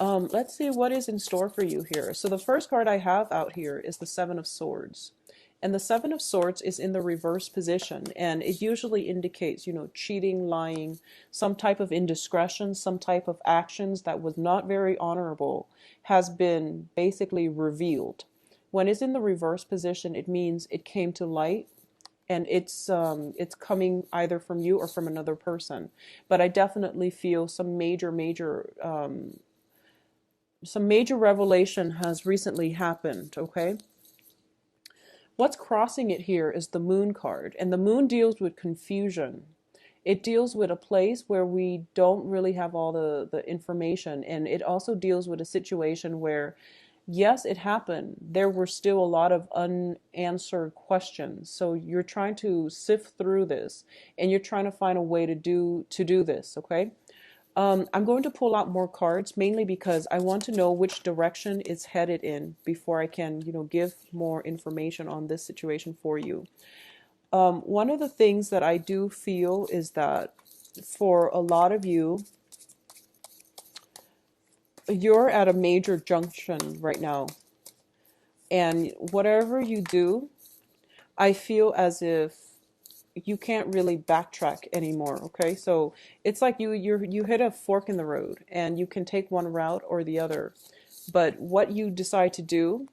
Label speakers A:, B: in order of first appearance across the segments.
A: Let's see what is in store for you here. So the first card I have out here is the Seven of Swords. And the Seven of Swords is in the reverse position. And it usually indicates, cheating, lying, some type of indiscretion, some type of actions that was not very honorable has been basically revealed. When it's in the reverse position, it means it came to light, and it's coming either from you or from another person. But I definitely feel some major revelation has recently happened. Okay, what's crossing it here is the Moon card, and the Moon deals with confusion. It deals with a place where we don't really have all the information, and it also deals with a situation where, yes, it happened. There were still a lot of unanswered questions. So you're trying to sift through this, and you're trying to find a way to do this. Okay. I'm going to pull out more cards, mainly because I want to know which direction it's headed in before I can, give more information on this situation for you. One of the things that I do feel is that for a lot of you, you're at a major junction right now. And whatever you do, I feel as if you can't really backtrack anymore. Okay, so it's like you hit a fork in the road, and you can take one route or the other. But what you decide to do,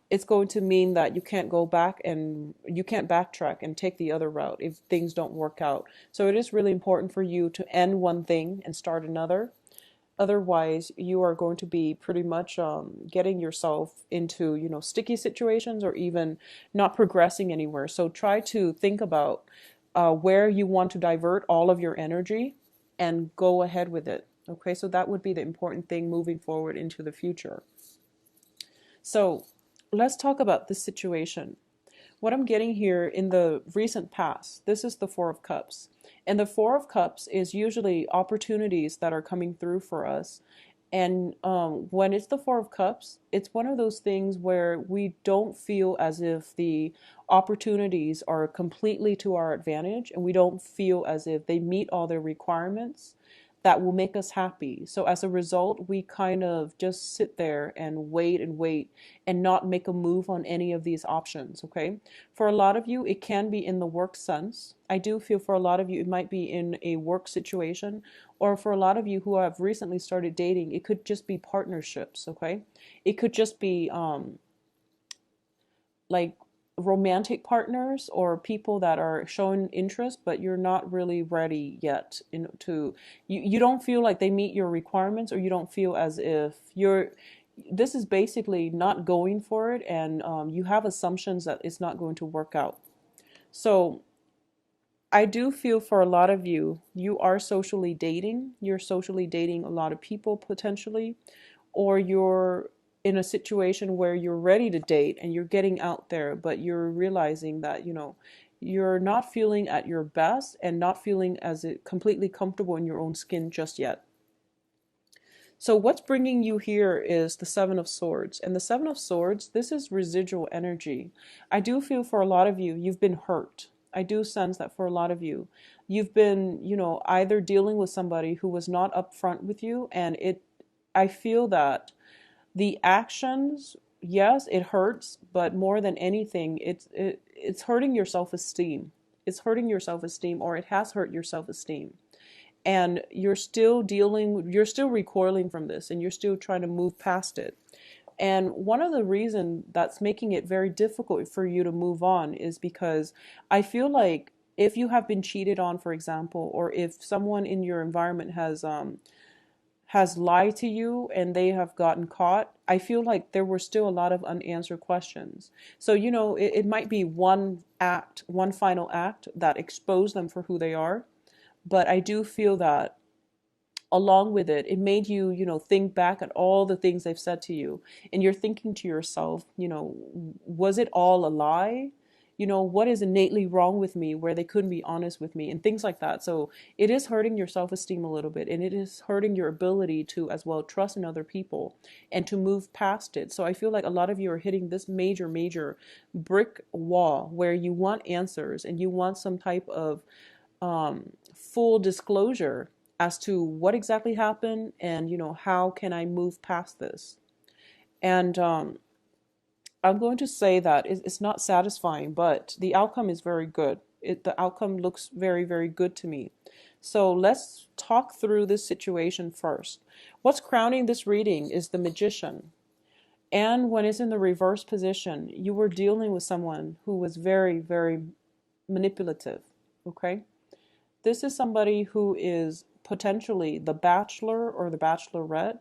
A: it's going to mean that you can't go back, and you can't backtrack and take the other route if things don't work out. So it is really important for you to end one thing and start another. Otherwise, you are going to be pretty much getting yourself into, sticky situations, or even not progressing anywhere. So try to think about where you want to divert all of your energy and go ahead with it. Okay, so that would be the important thing moving forward into the future. So let's talk about this situation. What I'm getting here in the recent past, this is the Four of Cups. And the Four of Cups is usually opportunities that are coming through for us. And when it's the Four of Cups, it's one of those things where we don't feel as if the opportunities are completely to our advantage, and we don't feel as if they meet all their requirements that will make us happy. So as a result, we kind of just sit there and wait and not make a move on any of these options. Okay. For a lot of you, it can be in the work sense. I do feel for a lot of you, it might be in a work situation, or for a lot of you who have recently started dating, it could just be partnerships. Okay. It could just be, like romantic partners, or people that are showing interest, but you're not really ready yet you don't feel like they meet your requirements, or you don't feel as if this is basically not going for it, and you have assumptions that it's not going to work out. So I do feel for a lot of you, you're socially dating a lot of people potentially, or you're in a situation where you're ready to date and you're getting out there, but you're realizing that, you're not feeling at your best and not feeling as completely comfortable in your own skin just yet. So what's bringing you here is the Seven of Swords. And the Seven of Swords, this is residual energy. I do feel for a lot of you, you've been hurt. I do sense that for a lot of you, you've been, either dealing with somebody who was not upfront with you, and I feel that the actions, yes, it hurts, but more than anything, it's hurting your self-esteem. It's hurting your self-esteem, or it has hurt your self-esteem. And you're still recoiling from this, and you're still trying to move past it. And one of the reasons that's making it very difficult for you to move on is because I feel like if you have been cheated on, for example, or if someone in your environment has lied to you and they have gotten caught, I feel like there were still a lot of unanswered questions. So, it might be one final act that exposed them for who they are. But I do feel that along with it, it made you, think back at all the things they've said to you. And you're thinking to yourself, was it all a lie? What is innately wrong with me where they couldn't be honest with me, and things like that. So it is hurting your self-esteem a little bit, and it is hurting your ability to as well trust in other people and to move past it. So I feel like a lot of you are hitting this major, major brick wall where you want answers and you want some type of full disclosure. as to what exactly happened, and how can I move past this. And I'm going to say that it's not satisfying, but the outcome is very good. The outcome looks very, very good to me. So let's talk through this situation first. What's crowning this reading is the Magician. And when it's in the reverse position, you were dealing with someone who was very, very manipulative. Okay? This is somebody who is potentially the bachelor or the bachelorette,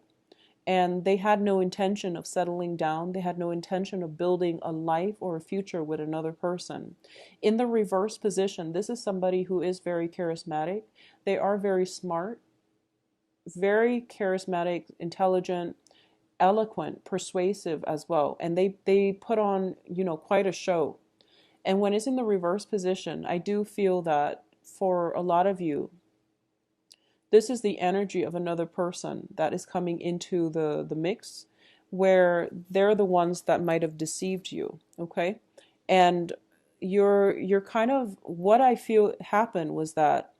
A: and they had no intention of settling down. They had no intention of building a life or a future with another person. In the reverse position, this is somebody who is very charismatic. They are very smart, very charismatic, intelligent, eloquent, persuasive as well. And they put on, quite a show. And when it's in the reverse position, I do feel that for a lot of you, this is the energy of another person that is coming into the mix, where they're the ones that might have deceived you, okay? And you're kind of, what I feel happened was that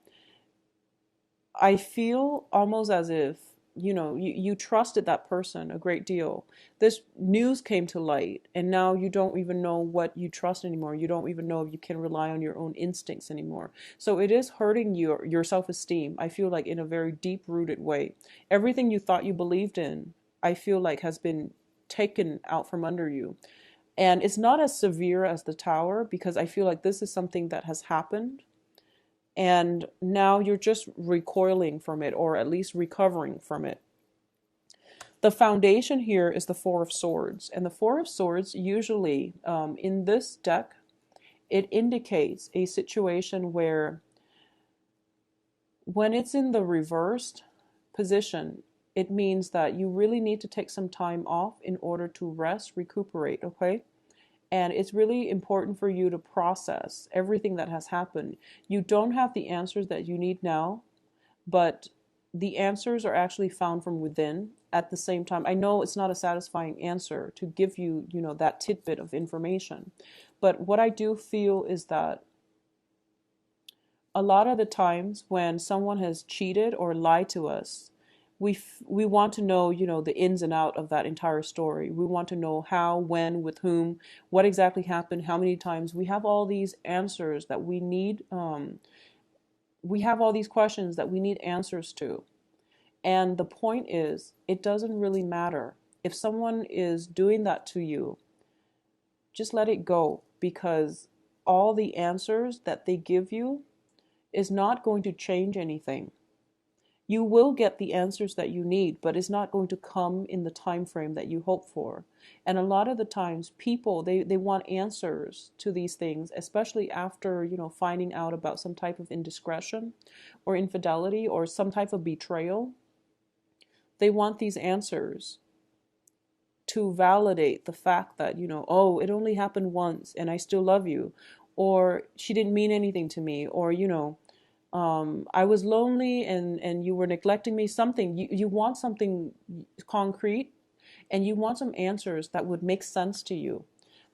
A: I feel almost as if, you trusted that person a great deal. This news came to light, and now you don't even know what you trust anymore. You don't even know if you can rely on your own instincts anymore. So it is hurting your self-esteem, I feel like, in a very deep-rooted way. Everything you thought you believed in, I feel like, has been taken out from under you. And it's not as severe as the Tower, because I feel like this is something that has happened, and now you're just recoiling from it, or at least recovering from it. The foundation here is the Four of Swords, and the Four of Swords usually, in this deck, it indicates a situation where, when it's in the reversed position, it means that you really need to take some time off in order to rest, recuperate, okay? And it's really important for you to process everything that has happened. You don't have the answers that you need now, but the answers are actually found from within at the same time. I know it's not a satisfying answer to give you, that tidbit of information. But what I do feel is that a lot of the times when someone has cheated or lied to us, we want to know, the ins and out of that entire story. We want to know how, when, with whom, what exactly happened, how many times. We have all these answers that we need. We have all these questions that we need answers to. And the point is, it doesn't really matter. If someone is doing that to you, just let it go, because all the answers that they give you is not going to change anything. You will get the answers that you need, but it's not going to come in the time frame that you hope for. And a lot of the times people, they want answers to these things, especially after, finding out about some type of indiscretion or infidelity or some type of betrayal. They want these answers to validate the fact that, oh, it only happened once and I still love you, or she didn't mean anything to me, or, I was lonely and you were neglecting me. Something, you want something concrete, and you want some answers that would make sense to you.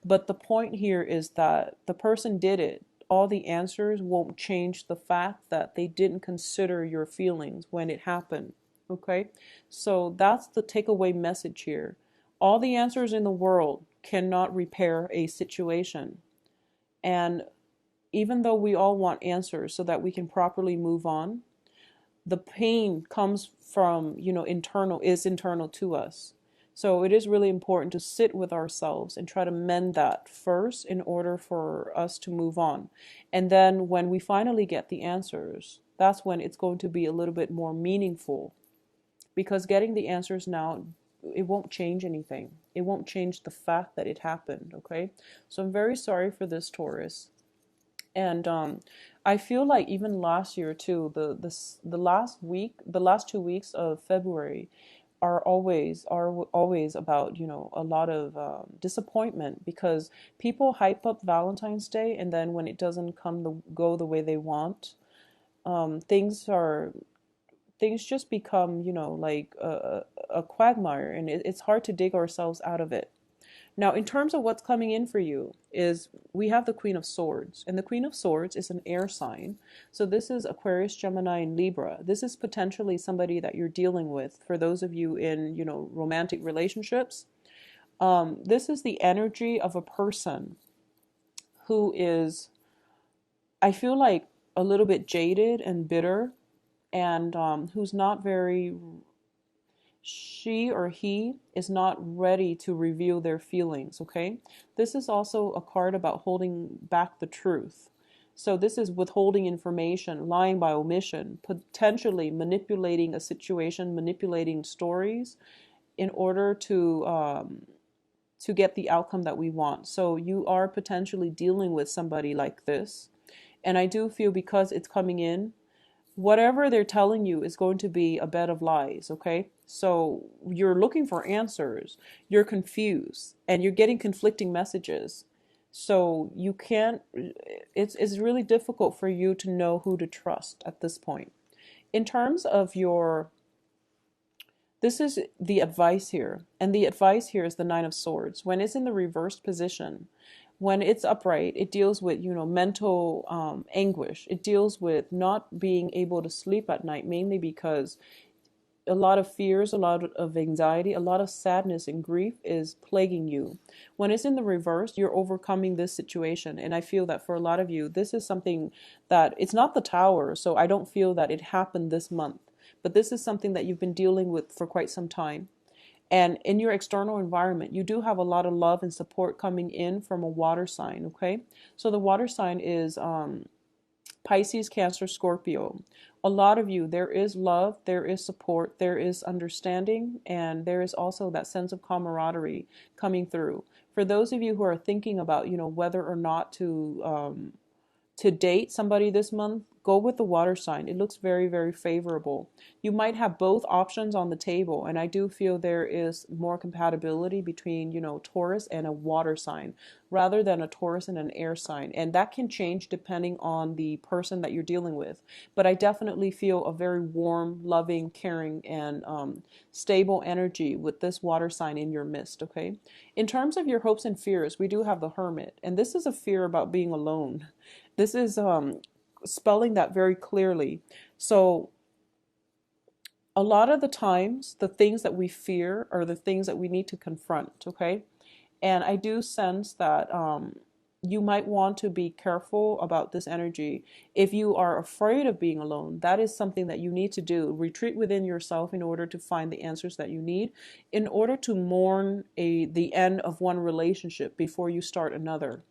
A: But the point here is that the person did it. All the answers won't change the fact that they didn't consider your feelings when it happened. Okay? So that's the takeaway message here. All the answers in the world cannot repair a situation. And even though we all want answers so that we can properly move on, the pain comes from, internal to us. So it is really important to sit with ourselves and try to mend that first in order for us to move on. And then when we finally get the answers, that's when it's going to be a little bit more meaningful. Because getting the answers now, it won't change anything. It won't change the fact that it happened, okay? So I'm very sorry for this, Taurus. And I feel like even last year too, the last 2 weeks of February are always about, a lot of disappointment, because people hype up Valentine's Day, and then when it doesn't go the way they want, things just become, like a quagmire, and it's hard to dig ourselves out of it. Now, in terms of what's coming in for you, is we have the Queen of Swords, and the Queen of Swords is an air sign. So this is Aquarius, Gemini, and Libra. This is potentially somebody that you're dealing with. For those of you in, romantic relationships, this is the energy of a person who is, I feel like, a little bit jaded and bitter, and who's not very, she or he is not ready to reveal their feelings, okay? This is also a card about holding back the truth. So this is withholding information, lying by omission, potentially manipulating a situation, manipulating stories in order to get the outcome that we want. So you are potentially dealing with somebody like this. And I do feel, because it's coming in, whatever they're telling you is going to be a bed of lies, okay? So you're looking for answers, you're confused, and you're getting conflicting messages. So you can't, it's really difficult for you to know who to trust at this point. In terms of this is the advice here, and the advice here is the Nine of Swords. When it's in the reversed position, when it's upright, it deals with, mental anguish. It deals with not being able to sleep at night, mainly because a lot of fears, a lot of anxiety, a lot of sadness and grief is plaguing you. When it's in the reverse, you're overcoming this situation. And I feel that for a lot of you, this is something that, it's not the Tower, so I don't feel that it happened this month. But this is something that you've been dealing with for quite some time. And in your external environment, you do have a lot of love and support coming in from a water sign, okay? So the water sign is Pisces, Cancer, Scorpio. A lot of you, there is love, there is support, there is understanding, and there is also that sense of camaraderie coming through. For those of you who are thinking about, whether or not to date somebody this month, go with the water sign. It looks very, very favorable. You might have both options on the table, and I do feel there is more compatibility between, Taurus and a water sign rather than a Taurus and an air sign. And that can change depending on the person that you're dealing with. But I definitely feel a very warm, loving, caring, and stable energy with this water sign in your midst, okay? In terms of your hopes and fears, we do have the Hermit, and this is a fear about being alone. This is spelling that very clearly. So a lot of the times, the things that we fear are the things that we need to confront, okay? And I do sense that you might want to be careful about this energy. If you are afraid of being alone, that is something that you need to do. Retreat within yourself in order to find the answers that you need, in order to mourn the end of one relationship before you start another.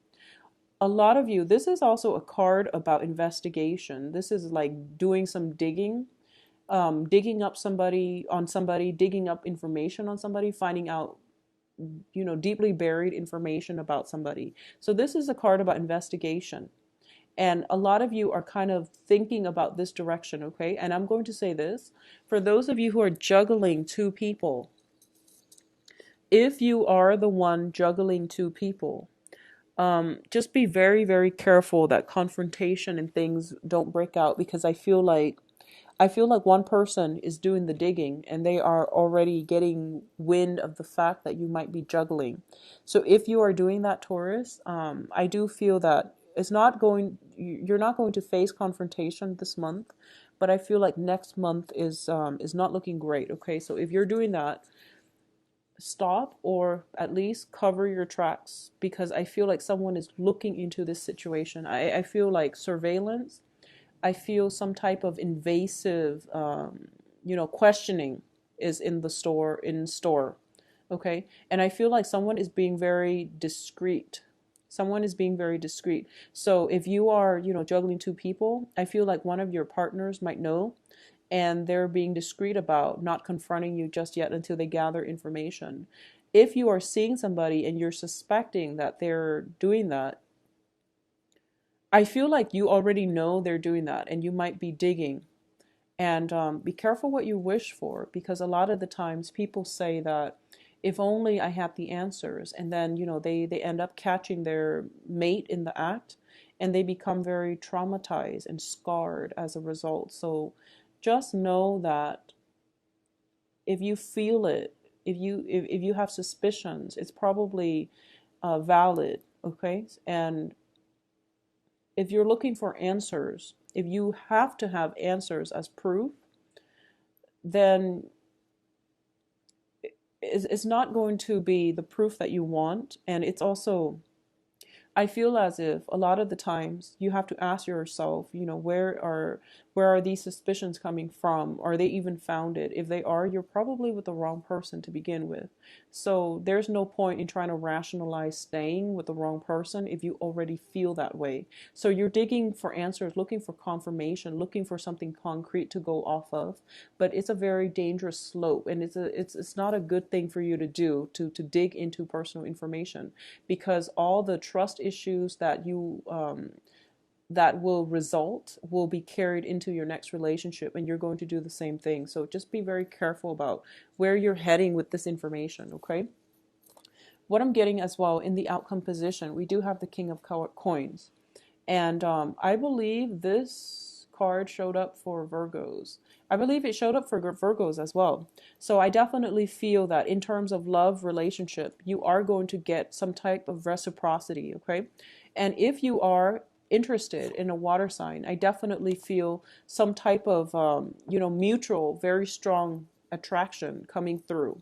A: A lot of you, this is also a card about investigation. This is like doing some digging, digging up somebody, digging up information on somebody, finding out, deeply buried information about somebody. So this is a card about investigation. And a lot of you are kind of thinking about this direction, okay? And I'm going to say this, for those of you who are juggling two people, if you are the one juggling two people, just be very, very careful that confrontation and things don't break out, because I feel like one person is doing the digging and they are already getting wind of the fact that you might be juggling. So if you are doing that, Taurus, I do feel that you're not going to face confrontation this month, but I feel like next month is not looking great, okay? So if you're doing that, stop, or at least cover your tracks, because I feel like someone is looking into this situation. I feel like surveillance. I feel some type of invasive, questioning is in store. Okay. And I feel like someone is being very discreet. Someone is being very discreet. So if you are, juggling two people, I feel like one of your partners might know, and they're being discreet about not confronting you just yet until they gather information. If you are seeing somebody and you're suspecting that they're doing that, I feel like you already know they're doing that, and you might be digging. And be careful what you wish for, because a lot of the times people say that if only I had the answers, and then, they end up catching their mate in the act, and they become very traumatized and scarred as a result. So just know that if you feel it, if you have suspicions, it's probably valid, okay? And if you're looking for answers, if you have to have answers as proof, then it's not going to be the proof that you want. And it's also, I feel as if a lot of the times you have to ask yourself, where are these suspicions coming from? Are they even founded? If they are, you're probably with the wrong person to begin with. So there's no point in trying to rationalize staying with the wrong person if you already feel that way. So you're digging for answers, looking for confirmation, looking for something concrete to go off of. But it's a very dangerous slope, and it's not a good thing for you to do, to dig into personal information, because all the trust issues that you that will result will be carried into your next relationship, and you're going to do the same thing. So just be very careful about where you're heading with this information, okay? What I'm getting as well in the outcome position, we do have the King of Coins. And I believe this card showed up for Virgos. I believe it showed up for Virgos as well. So I definitely feel that in terms of love relationship, you are going to get some type of reciprocity, okay? And if you are interested in a water sign, I definitely feel some type of, mutual, very strong attraction coming through.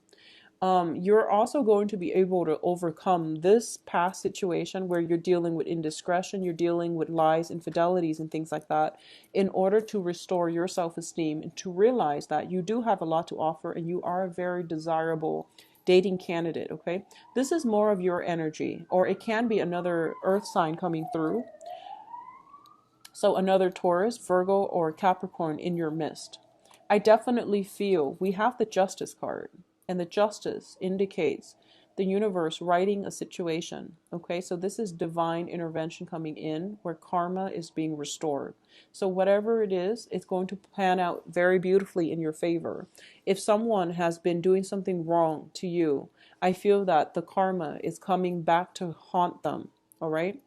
A: You're also going to be able to overcome this past situation where you're dealing with indiscretion, you're dealing with lies, infidelities, and things like that, in order to restore your self-esteem and to realize that you do have a lot to offer and you are a very desirable dating candidate, okay? This is more of your energy, or it can be another earth sign coming through. So another Taurus, Virgo, or Capricorn in your midst. I definitely feel we have the Justice card, and the Justice indicates the universe righting a situation. Okay, so this is divine intervention coming in where karma is being restored. So whatever it is, it's going to pan out very beautifully in your favor. If someone has been doing something wrong to you, I feel that the karma is coming back to haunt them. All right.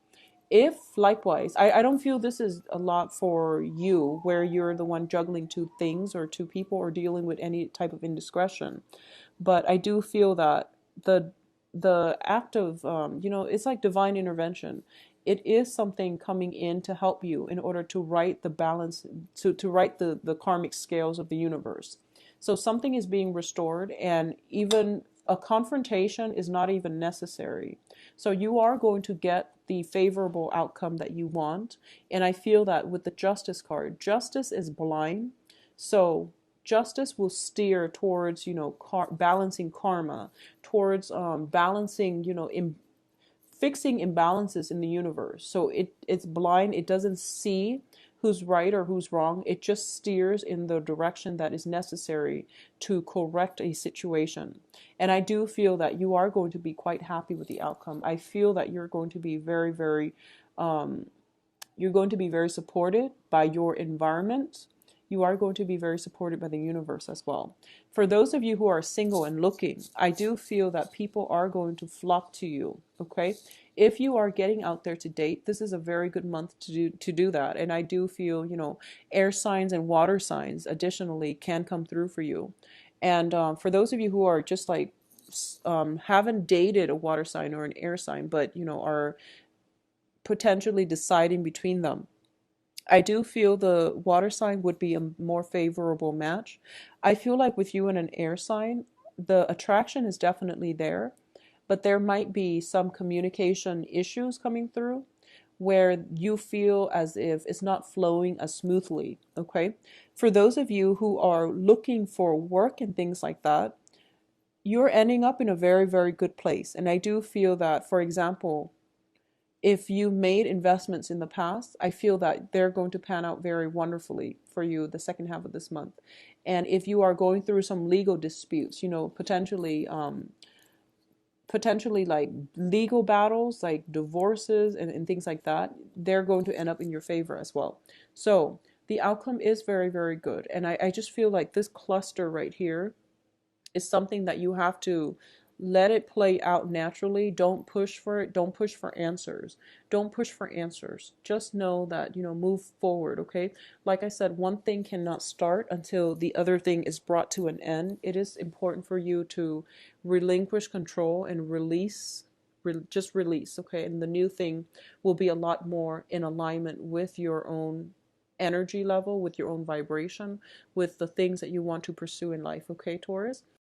A: If likewise, I don't feel this is a lot for you where you're the one juggling two things or two people or dealing with any type of indiscretion. But I do feel that the act of, it's like divine intervention. It is something coming in to help you in order to right the balance, to right the karmic scales of the universe. So something is being restored, and even a confrontation is not even necessary. So you are going to get the favorable outcome that you want. And I feel that with the Justice card, justice is blind. So justice will steer towards, balancing karma, towards balancing, fixing imbalances in the universe. So it's blind. It doesn't see who's right or who's wrong. It just steers in the direction that is necessary to correct a situation. And I do feel that you are going to be quite happy with the outcome. I feel that you're going to be very, very, you're going to be very supported by your environment. You are going to be very supported by the universe as well. For those of you who are single and looking, I do feel that people are going to flock to you, okay? If you are getting out there to date, this is a very good month to do that. And I do feel, air signs and water signs additionally can come through for you. And for those of you who are just like, haven't dated a water sign or an air sign, but, are potentially deciding between them, I do feel the water sign would be a more favorable match. I feel like with you and an air sign, the attraction is definitely there, but there might be some communication issues coming through where you feel as if it's not flowing as smoothly, okay? For those of you who are looking for work and things like that, you're ending up in a very, very good place. And I do feel that, for example, if you made investments in the past, I feel that they're going to pan out very wonderfully for you the second half of this month. And if you are going through some legal disputes, potentially like legal battles, like divorces and things like that, they're going to end up in your favor as well. So the outcome is very, very good. And I just feel like this cluster right here is something that you have to let it play out naturally. Don't push for it. Don't push for answers. Don't push for answers. Just know that, move forward, okay? Like I said, one thing cannot start until the other thing is brought to an end. It is important for you to relinquish control and release, just release, okay? And the new thing will be a lot more in alignment with your own energy level, with your own vibration, with the things that you want to pursue in life, okay, Taurus?